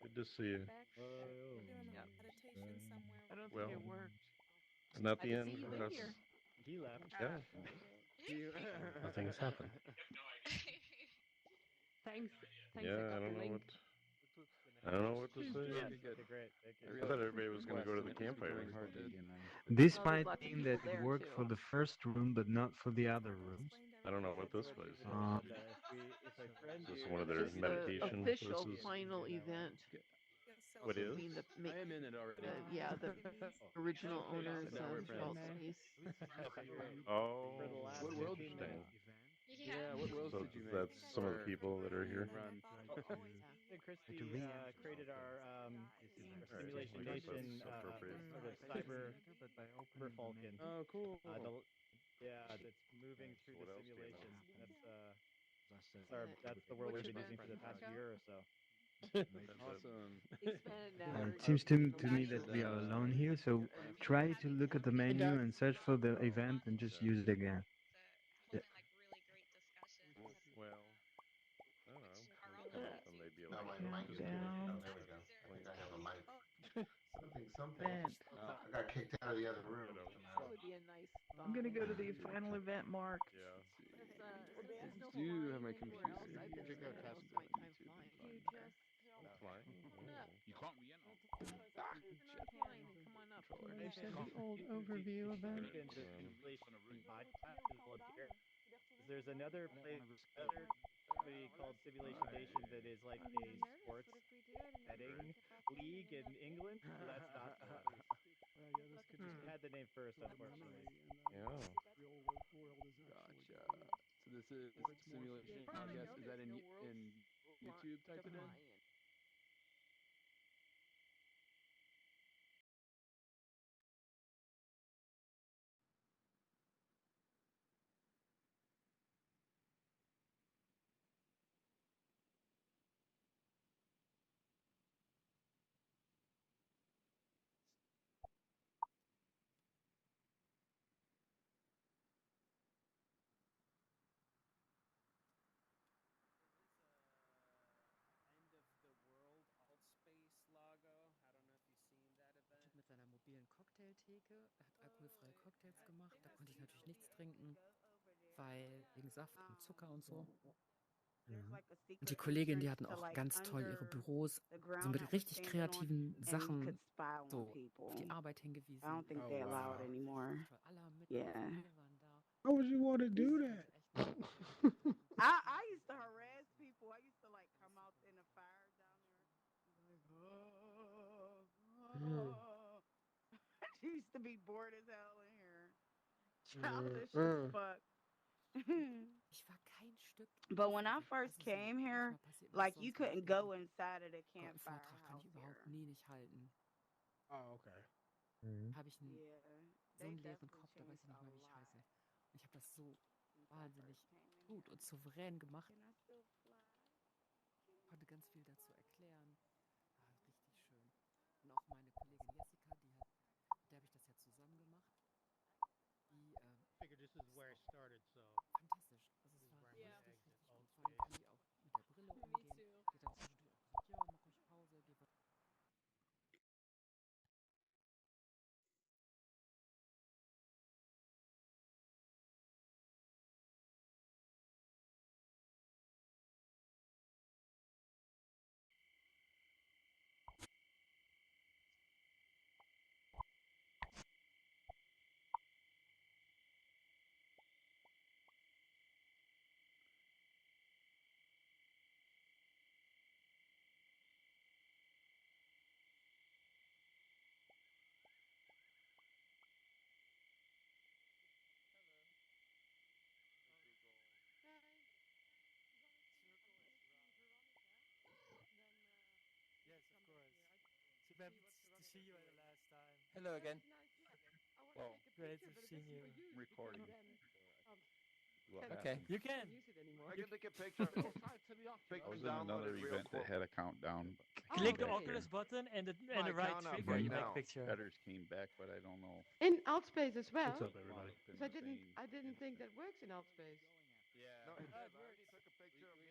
Good to see you. I don't Well, think it worked. not the I end. see you in here. He left. Yeah. Nothing has happened. Thanks. Yeah, I don't know what. I don't know what to say. Okay, great. Thank you. I thought everybody was going to go to the campfire. This Oh, there's might lots of mean people that it there, worked too. for the first room, but not for the other rooms. I don't know what this place is. If I friend Is this you, one of their It's the meditation official places? final event. What is? Being the, I am in it already. yeah, the original owners Now we're of friends. Vault Space. Oh, for the last What world? 15 minutes. Yeah, what worlds So did you make? that's some of the people that are here. Run. And Christy created our Simulation Nation sort of cyber Falcon. Oh, cool. That's moving through the simulation. That's the world we've been using for the past year or so. Awesome. It seems to me that we are alone here, so try to look at the menu and search for the event and just use it again. Yeah. Well, I don't know. I may be able Oh, to my mic is muted. Oh, there we go. I think I have a mic. Something. I got kicked out of the other room. That would be a nice I'm gonna go to the final event, Mark. Yeah. There's no Do you have my flying computer? anywhere else. I've been Check out spending most of Casper my on time YouTube. flying. Flying? You can't re-enter. Flying and come on up. They said the old overview event. There's another place, somebody called Simulation Nation that is like a sports betting league in England. So that's not the one. It had the name first, unfortunately. Yeah. Gotcha. So this is simulation podcast. Is that in YouTube? Type it in. Mit seiner mobilen Cocktailtheke. Er hat alkoholfreie Cocktails gemacht. Da konnte ich natürlich nichts trinken, weil wegen Saft und Zucker und so. Und die Kolleginnen, die hatten auch ganz toll ihre Büros, so mit richtig kreativen Sachen, so auf die Arbeit hingewiesen. I don't think they allow it anymore. Yeah. Why would you want to do that? I used to harass people. I used to like come out in a fire down there. She used to be bored as hell in here. Childish as fuck. But when I first came here, like you couldn't go inside of the campfire house here. Oh, okay. Habe ich so einen leeren Kopf, da weiß ich nicht mal, wie ich heiße. Und ich habe das so wahnsinnig gut und souverän gemacht. Konnte ganz viel dazu erklären. Richtig schön. Und auch meine Kollegin Jessica, mit der habe ich das ja zusammen gemacht. Die figured this is where it started, so fantastisch. Also es war richtig gut. Vor allem kann die auch mit der Brille umgehen. Die hat dann zwischendurch auch gesagt, ja, mach euch Pause, geh was. Hello again. Well, great to see you. Recording. Okay. You can. I can take a picture. I was in another event that had a countdown. Click the Oculus button and the right trigger, you take picture. Headers came back, but I don't know. In Outspace as well. What's up, everybody? Because I didn't think that works in Outspace. Yeah. No, it does. I already took a picture of me.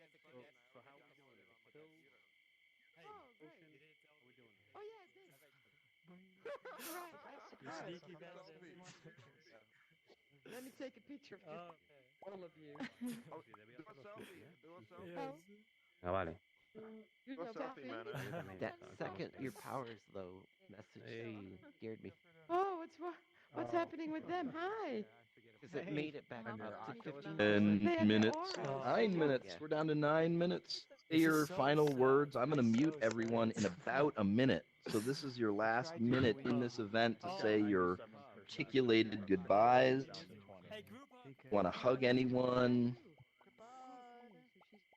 So how are we doing? Still Oh, great. Ocean? How are we doing? Oh yeah, it did. Right, I'm surprised. Sneaky bastard. Let me take a picture of just all of you. Oh, do a selfie. Do a selfie. Ah, vale. Do Do a selfie, man. That second your power is low message scared me. Oh, what's happening with them? Hi. Because it made it back up to 15. 10 minutes. 9 minutes. We're down to 9 minutes. Say your final words. I'm going to mute everyone in about a minute. So this is your last minute in this event to say your articulated goodbyes. Want to hug anyone?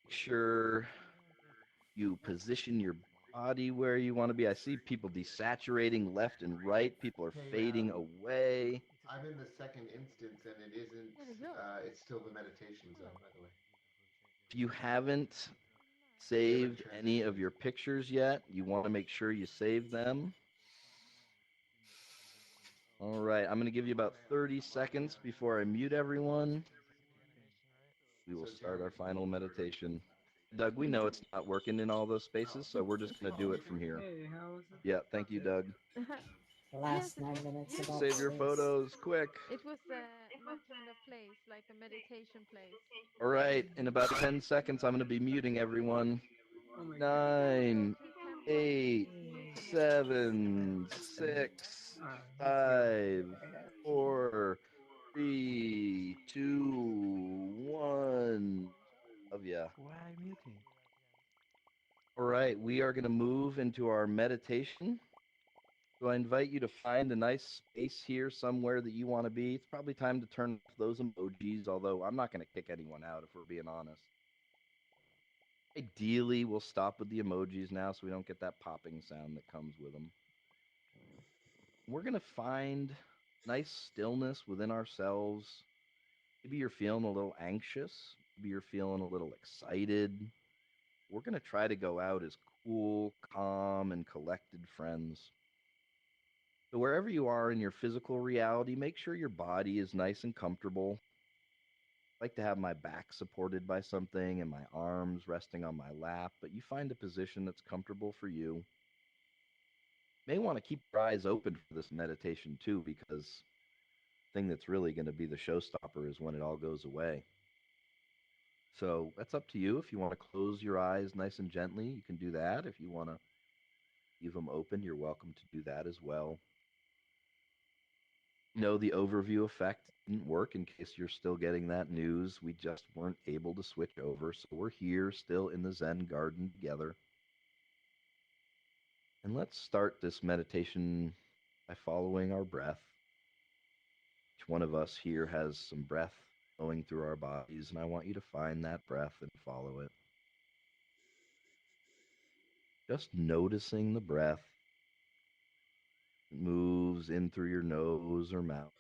Make sure you position your body where you want to be. I see people desaturating left and right. People are fading away. I'm in the second instance, and it isn't. It's still the meditation zone, by the way. If you haven't saved any of your pictures yet, you want to make sure you save them. All right, I'm going to give you about 30 seconds before I mute everyone. We will start our final meditation. Doug, we know it's not working in all those spaces, so we're just going to do it from here. Hey, how is it? Yeah, thank you, Doug. The last 9 minutes of Save your photos, quick. It was my kind of place, like a meditation place. All right, in about 10 seconds, I'm going to be muting everyone. 9, 8, 7, 6, 5, 4, 3, 2, 1. Love ya. Why muting? All right, we are going to move into our meditation. So I invite you to find a nice space here somewhere that you want to be. It's probably time to turn off those emojis, although I'm not going to kick anyone out if we're being honest. Ideally, we'll stop with the emojis now so we don't get that popping sound that comes with them. We're going to find nice stillness within ourselves. Maybe you're feeling a little anxious. Maybe you're feeling a little excited. We're going to try to go out as cool, calm, and collected friends. So wherever you are in your physical reality, make sure your body is nice and comfortable. I like to have my back supported by something and my arms resting on my lap, but you find a position that's comfortable for you. You may want to keep your eyes open for this meditation too, because the thing that's really going to be the showstopper is when it all goes away. So that's up to you. If you want to close your eyes nice and gently, you can do that. If you want to leave them open, you're welcome to do that as well. No, the overview effect didn't work. In case you're still getting that news, we just weren't able to switch over. So we're here still in the Zen garden together. And let's start this meditation by following our breath. Each one of us here has some breath flowing through our bodies, and I want you to find that breath and follow it. Just noticing the breath. It moves in through your nose or mouth.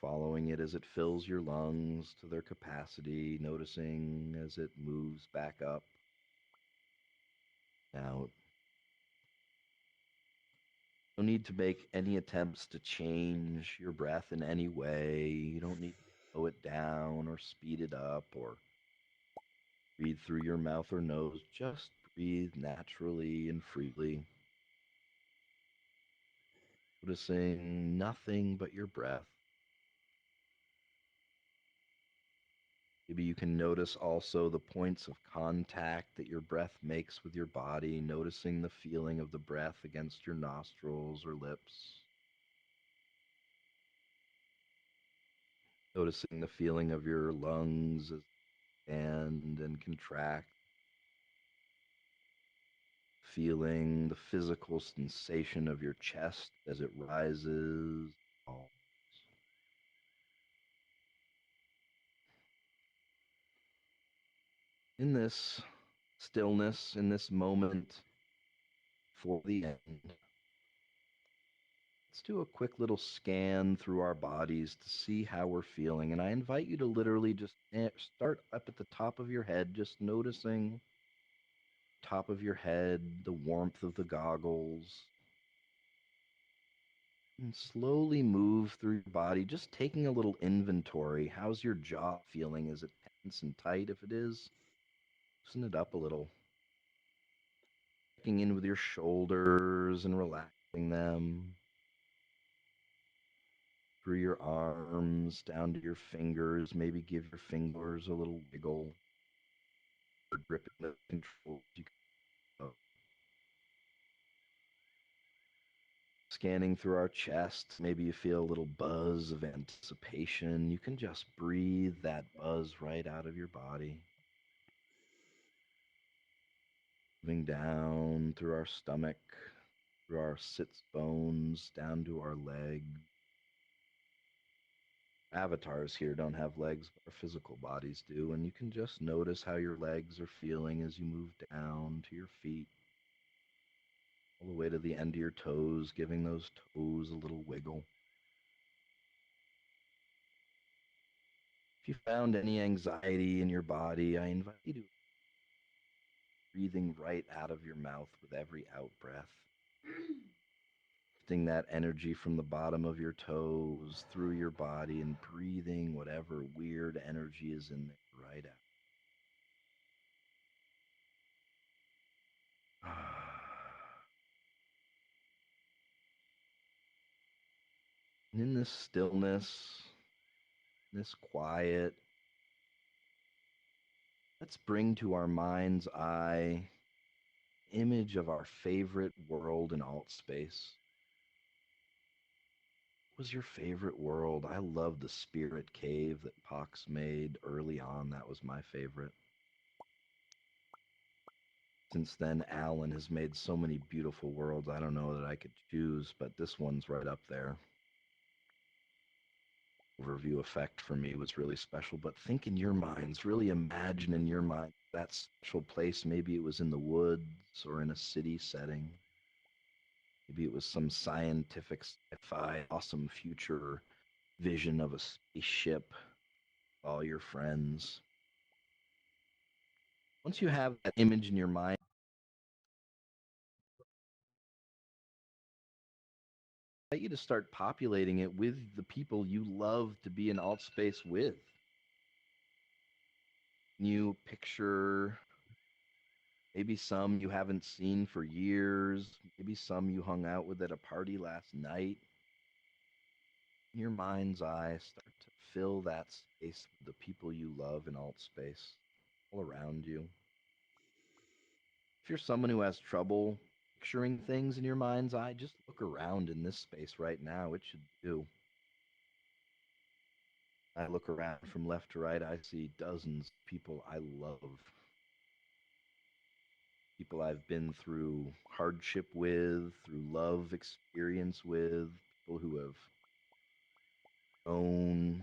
Following it as it fills your lungs to their capacity, noticing as it moves back up, out. No need to make any attempts to change your breath in any way. You don't need to slow it down or speed it up or breathe through your mouth or nose. Just breathe naturally and freely. Noticing nothing but your breath. Maybe you can notice also the points of contact that your breath makes with your body, noticing the feeling of the breath against your nostrils or lips. Noticing the feeling of your lungs as they expand and contract. Feeling the physical sensation of your chest as it rises, falls. In this stillness, in this moment, for the end. Let's do a quick little scan through our bodies to see how we're feeling. And I invite you to literally just start up at the top of your head, just noticing top of your head, the warmth of the goggles. And slowly move through your body, just taking a little inventory. How's your jaw feeling? Is it tense and tight? If it is, loosen it up a little. Checking in with your shoulders and relaxing them. Through your arms, down to your fingers. Maybe give your fingers a little wiggle. Or gripping the controls. Scanning through our chest, maybe you feel a little buzz of anticipation. You can just breathe that buzz right out of your body. Moving down through our stomach, through our sits bones, down to our legs. Avatars here don't have legs, but our physical bodies do, and you can just notice how your legs are feeling as you move down to your feet, all the way to the end of your toes, giving those toes a little wiggle. If you found any anxiety in your body, I invite you to breathing right out of your mouth with every out breath. Lifting that energy from the bottom of your toes through your body and breathing whatever weird energy is in there right out. And in this stillness, this quiet, let's bring to our mind's eye image of our favorite world in alt space. What was your favorite world? I love the spirit cave that Pox made early on. That was my favorite. Since then, Alan has made so many beautiful worlds. I don't know that I could choose, but this one's right up there. Overview effect for me was really special, but think in your minds, really imagine in your mind that special place. Maybe it was in the woods or in a city setting. Maybe it was some scientific sci-fi awesome future vision of a spaceship, all your friends. Once you have that image in your mind, I invite you to start populating it with the people you love to be in alt space with. You picture maybe some you haven't seen for years, maybe some you hung out with at a party last night. In your mind's eye, start to fill that space with the people you love in alt space all around you. If you're someone who has trouble picturing things in your mind's eye, just look around in this space right now. It should do. I look around from left to right, I see dozens of people I love. People I've been through hardship with, through love experience with, people who have known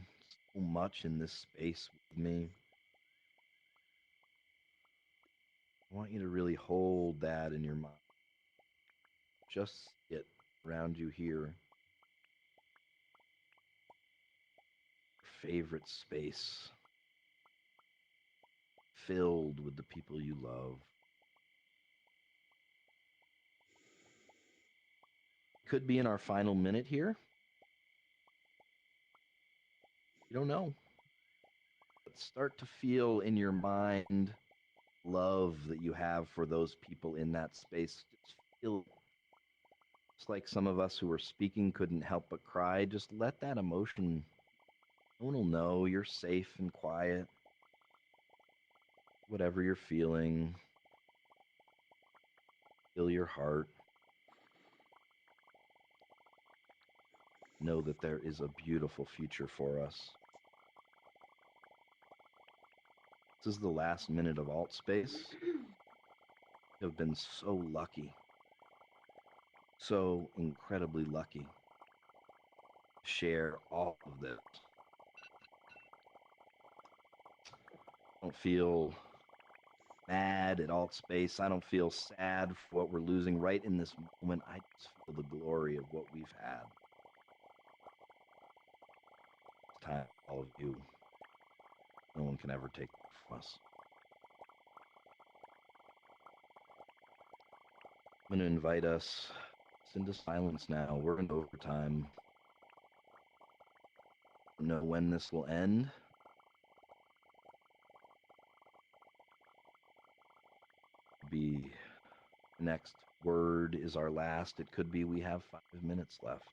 so much in this space with me. I want you to really hold that in your mind. Just see it around you here. Your favorite space, filled with the people you love. Could be in our final minute here. You don't know. But start to feel in your mind love that you have for those people in that space. Just feel, it's like some of us who were speaking couldn't help but cry. Just let that emotion, no one will know. You're safe and quiet. Whatever you're feeling, feel your heart. Know that there is a beautiful future for us. This is the last minute of alt space. You have been so lucky, so incredibly lucky to share all of this. mad at alt space. I don't feel sad for what we're losing right in this moment. I just feel the glory of what we've had. It's time for all of you. No one can ever take it from us. I'm going to invite us into silence now. We're in overtime. I don't know when this will end. The next word is our last. It could be we have 5 minutes left.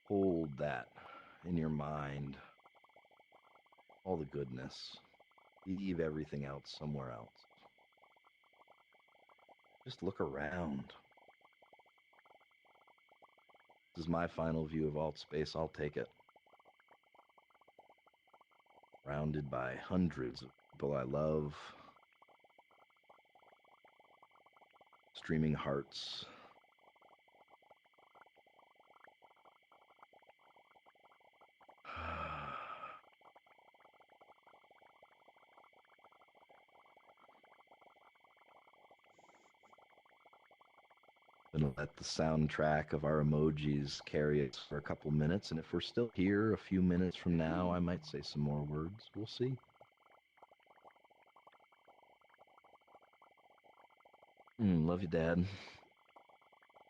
Hold that in your mind. All the goodness. Leave everything else somewhere else. Just look around. This is my final view of alt space. I'll take it. Surrounded by hundreds of people I love. Streaming hearts. Gonna let the soundtrack of our emojis carry us for a couple minutes, and if we're still here a few minutes from now, I might say some more words. We'll see. Love you, Dad.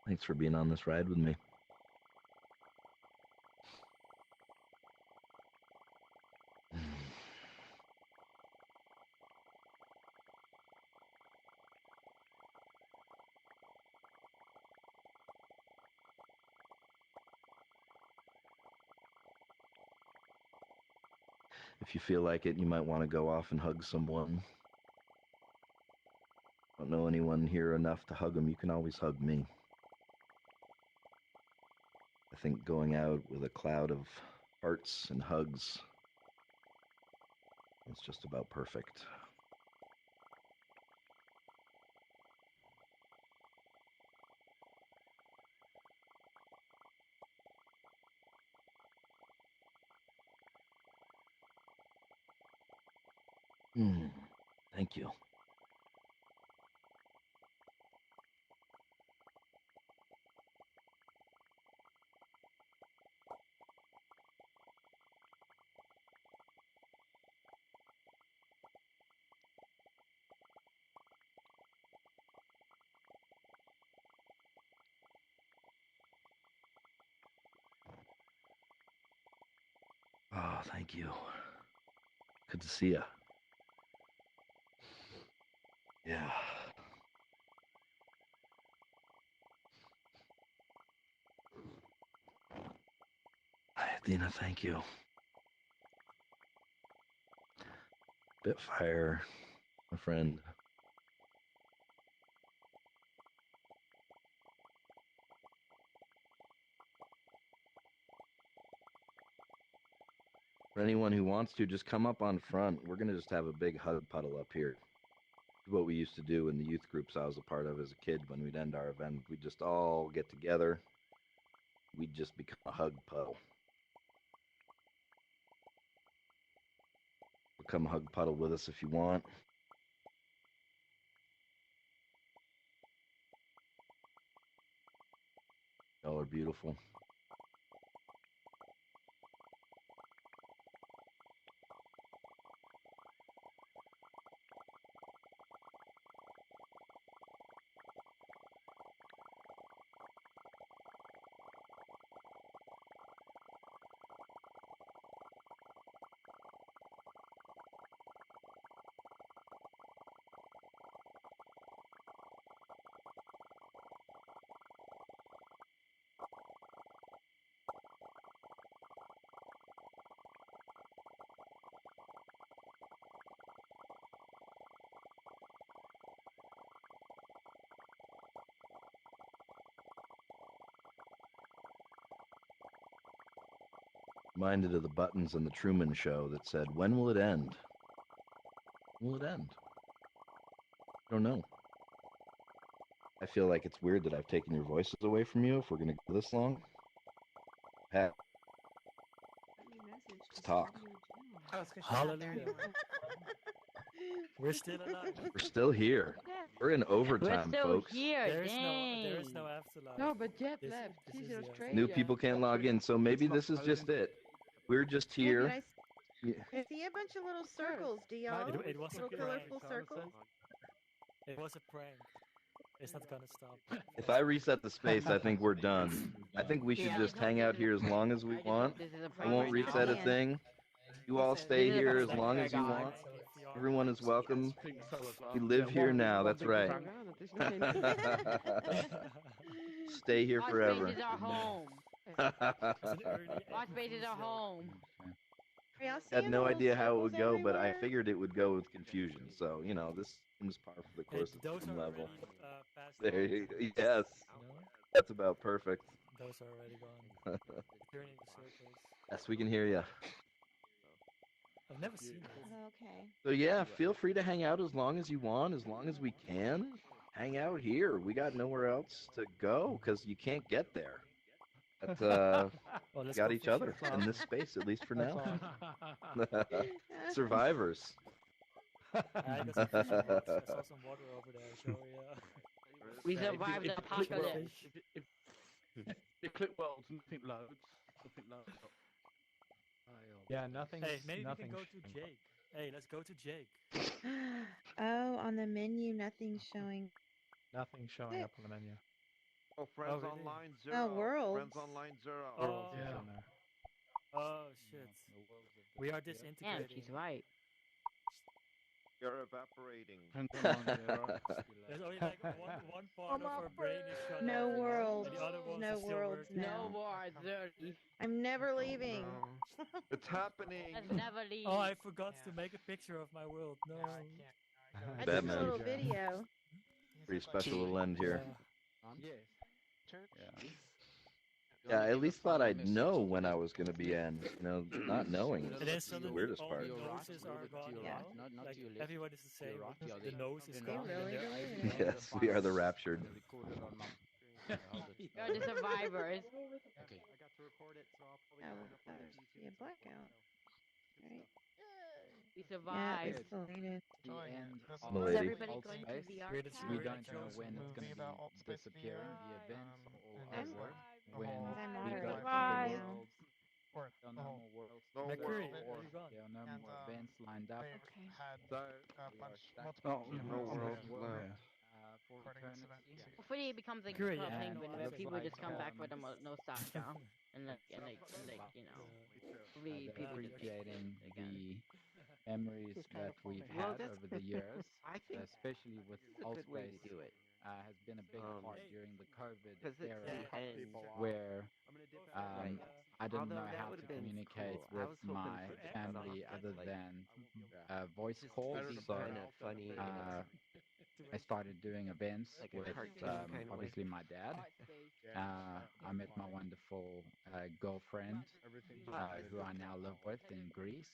Thanks for being on this ride with me. If you feel like it, you might want to go off and hug someone. Don't know anyone here enough to hug them, you can always hug me. I think going out with a cloud of hearts and hugs is just about perfect. Thank you. Oh, thank you. Good to see you. Yeah. Hi, Dina, thank you. Bitfire, my friend. For anyone who wants to, just come up on front. We're going to just have a big hug puddle up here. This is what we used to do in the youth groups I was a part of as a kid when we'd end our event. We'd just all get together. We'd just become a hug puddle. Become a hug puddle with us if you want. Y'all are beautiful. Reminded of the buttons on the Truman Show that said, "When will it end? When will it end?" I don't know. I feel like it's weird that I've taken your voices away from you if we're going to go this long. Heck. Let's talk. Hallelujah. We're still alive. We're still here. We're in overtime, We're still folks. here. There is Dang. no afterlife. No, but Jet This- left. this She's is in the Australia. New people can't log in, so maybe this is just it. We're just Yeah, here. but I see a bunch of little circles, do y'all? It was Little a colorful prank. circles. It was a prank. It's not gonna stop. If I reset the space, I think we're done. I think we should Yeah. just hang out here as long as we want. This is a I prank won't right now. reset a thing. You all stay This is a here as prank long right as you now. want. Everyone is welcome. We live here now. That's right. Stay here Our forever. space is our home. Our space is our home. Are y'all Had seeing no the little idea how it would circles go, but I everywhere? figured it would go with confusion. So, you know, this seems par for the course at some level. There you go. Yes. That's about perfect. Those are already gone. Turning the circles. Yes, we can hear you. I've never seen it. Okay. So yeah, feel free to hang out as long as you want, as long as we can. Hang out here. We got nowhere else to go because you can't get there. But Well, we let's got go each fishing. other in this space, at least for That's now. Survivors. I got some fishing rods. I saw some water over there, so yeah. We survived the apocalypse. It click worlds, nothing loads. Nothing loads. Yeah, nothing. Hey, maybe nothing we can go to Jake. Hey, let's go to Jake. Oh, on the menu, nothing's showing. Nothing showing up on the menu. Oh, Friends really? Online Oh, Zero. worlds. Friends Online Zero. Oh, Yeah. On there. oh shit. We are Yeah, disintegrating. she's right. You're evaporating. There's only like one part of our brain is shut No off, worlds. and the other ones No are still worlds working. No now. more dirty. I'm never leaving. No. It's happening. Let's never leave. Oh, I forgot to make a picture of my world. No. I took a Batman. little video. Pretty special little end here. Yeah. Yeah, I at least thought I'd know when I was going to be end. You know, not knowing And is then the suddenly weirdest all part. the noses are gone. Yeah. Like everyone is the same. The nose is They gone. really and their eyes believe are it. gone. Yes, we are the raptured. You're the survivors. Oh, there's see a blackout. Right. We Yeah, survived. it's deleted. Is Milady. everybody going to VR We're the chat? we We don't don't know when it's going to be disappearing, the events or I'm- over. When I'm we moderating got to the right now. worlds, there are no more worlds. No Mercury, world. where are you gone? There are no more events lined up. Okay. So we are stuck No world left. for eternity. Hopefully it becomes like Great, Club yeah. Penguin And where looks people like, just come back with a nostalgia and like you know, hopefully they're people just appreciating again. the memories that we've Well, had that's over the years, I think especially with this is a good way to Allspace. do it. Has been a big part during the COVID Because it's era, the end. where Right. I didn't Although know that how would've to been communicate cool. I with was hoping my for the family cutoff other that's like- than voice Just calls. to be So kind of funny. and I started doing events Like a with cartoon kind of way. obviously my dad. I met my wonderful girlfriend, who I now live with in Greece,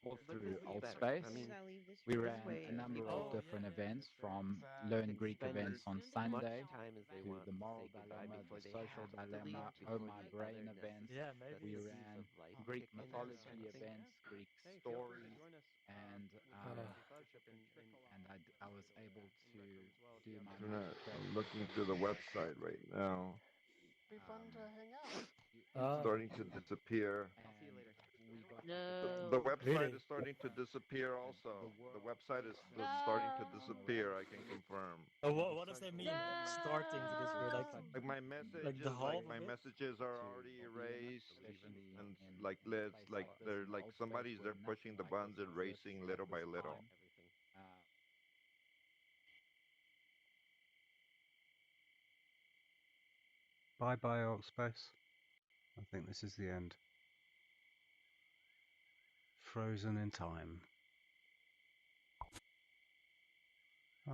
all But through this is better. Allspace. I mean, I leave this We room? ran way a number people of different events, from can Learn Greek spend events on as much Sunday time as they to want the to moral say goodbye dilemma, before the they social have to leave, dilemma, before Oh My the Brain otherness events. Yeah, maybe. We disease ran of life Greek kicking in or mythology something. events, Greek stories, and I was able to do my Internet. magic show. I'm looking through the website right now. Be fun to hang out. It's starting to disappear. The No. website Really? is starting to disappear also. The website is starting to disappear, I can confirm. What does that mean? Starting to disappear, Like my messages, like the half my of it? messages are already erased, and like they're like they're pushing the buttons and erasing little by little. Bye bye, Allspace. I think this is the end. Frozen in time. Ah.